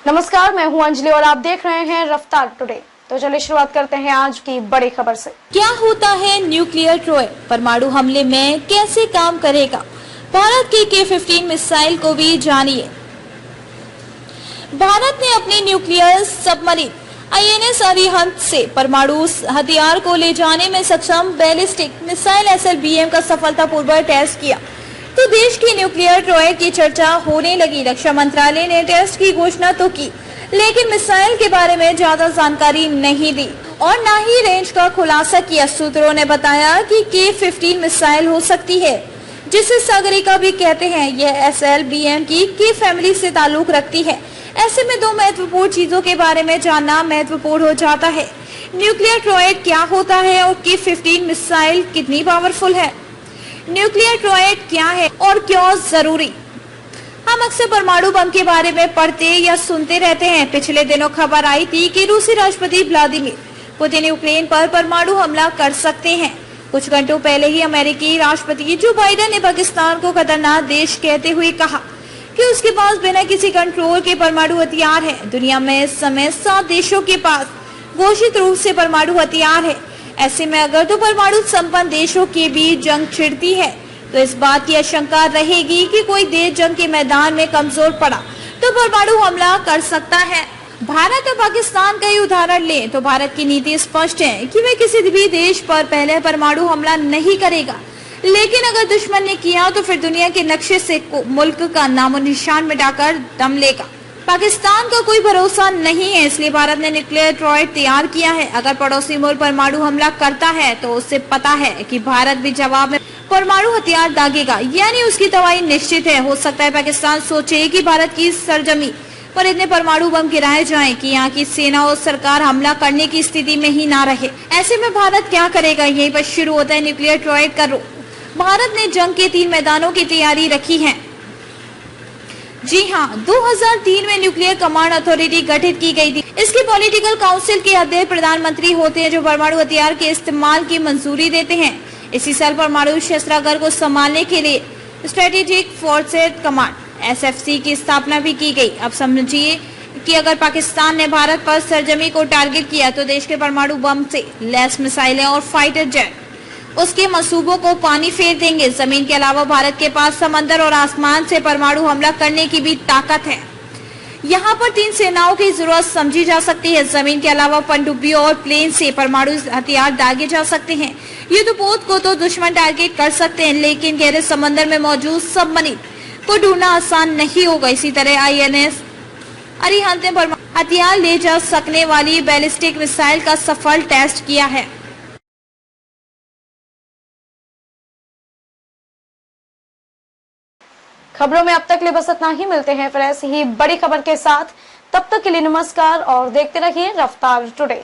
नमस्कार, मैं हूं अंजलि और आप देख रहे हैं रफ्तार टुडे। तो चलिए शुरुआत करते हैं आज की बड़ी खबर से। क्या होता है न्यूक्लियर ट्रॉय, परमाणु हमले में कैसे काम करेगा, भारत की K-15 मिसाइल को भी जानिए। भारत ने अपनी न्यूक्लियर सबमरीन INS अरिहंत से परमाणु हथियार को ले जाने में सक्षम बैलिस्टिक मिसाइल SLBM का सफलतापूर्वक टेस्ट किया तो देश की न्यूक्लियर ट्रॉय की चर्चा होने लगी। रक्षा मंत्रालय ने टेस्ट की घोषणा तो की, लेकिन मिसाइल के बारे में ज्यादा जानकारी नहीं दी और न ही रेंज का खुलासा किया। सूत्रों ने बताया कि K-15 मिसाइल हो सकती है, जिसे सागरिका भी कहते हैं। यह SLBM की K फैमिली से ताल्लुक रखती है। ऐसे में दो महत्वपूर्ण चीजों के बारे में जानना महत्वपूर्ण हो जाता है। न्यूक्लियर ट्रॉय क्या होता है और K-15 मिसाइल कितनी पावरफुल है। न्यूक्लियर ट्रॉय क्या है और क्यों जरूरी। हम अक्सर परमाणु बम के बारे में पढ़ते या सुनते रहते हैं। पिछले दिनों खबर आई थी कि रूसी राष्ट्रपति व्लादिमीर पुतिन यूक्रेन पर परमाणु हमला कर सकते हैं। कुछ घंटों पहले ही अमेरिकी राष्ट्रपति जो बाइडेन ने पाकिस्तान को खतरनाक देश कहते हुए कहा कि उसके पास बिना किसी कंट्रोल के परमाणु हथियार है। दुनिया में इस समय 7 देशों के पास घोषित रूप से परमाणु हथियार है। ऐसे में अगर तो परमाणु संपन्न देशों के बीच जंग छिड़ती है तो इस बात की आशंका रहेगी कि कोई देश जंग के मैदान में कमजोर पड़ा तो परमाणु हमला कर सकता है। भारत और पाकिस्तान का ही उदाहरण लें तो भारत की नीति स्पष्ट है कि वह किसी भी देश पर पहले परमाणु हमला नहीं करेगा, लेकिन अगर दुश्मन ने किया तो फिर दुनिया के नक्शे से मुल्क का नामो निशान मिटाकर दम लेगा। पाकिस्तान का कोई भरोसा नहीं है, इसलिए भारत ने न्यूक्लियर ट्रॉय तैयार किया है। अगर पड़ोसी मुल्क परमाणु हमला करता है तो उसे पता है कि भारत भी जवाब में परमाणु हथियार दागेगा, यानी उसकी तबाही निश्चित है। हो सकता है पाकिस्तान सोचे कि भारत की सरजमी पर इतने परमाणु बम गिराए जाएं कि यहाँ की सेना और सरकार हमला करने की स्थिति में ही ना रहे। ऐसे में भारत क्या करेगा, यहीं पर शुरू होता है न्यूक्लियर ट्रॉय का रुख। भारत ने जंग के 3 मैदानों की तैयारी रखी है। जी हाँ, 2003 में न्यूक्लियर कमांड अथॉरिटी गठित की गई थी। इसके पॉलिटिकल काउंसिल के अध्यक्ष प्रधानमंत्री होते हैं, जो परमाणु हथियार के इस्तेमाल की मंजूरी देते हैं। इसी साल परमाणु शस्त्रागार को संभालने के लिए स्ट्रेटेजिक फोर्सेस कमांड SFC की स्थापना भी की गई। अब समझिए कि अगर पाकिस्तान ने भारत पर सरजमी को टारगेट किया तो देश के परमाणु बम से लैस मिसाइलें और फाइटर जेट उसके मंसूबों को पानी फेर देंगे। जमीन के अलावा भारत के पास समंदर और आसमान से परमाणु हमला करने की भी ताकत है। यहाँ पर 3 सेनाओं की जरूरत समझी जा सकती है। जमीन के अलावा पनडुब्बियों और प्लेन से परमाणु हथियार दागे जा सकते हैं। युद्धपोत को तो दुश्मन टारगेट कर सकते हैं, लेकिन गहरे समंदर में मौजूद सबमरीन को ढूंढना आसान नहीं होगा। इसी तरह INS अरिहंत ने परमाणु हथियार ले जा सकने वाली बैलिस्टिक मिसाइल का सफल टेस्ट किया है। खबरों में अब तक लिए बस इतना ही। मिलते हैं फिर ऐसी ही बड़ी खबर के साथ। तब तक के लिए नमस्कार और देखते रहिए रफ्तार टुडे।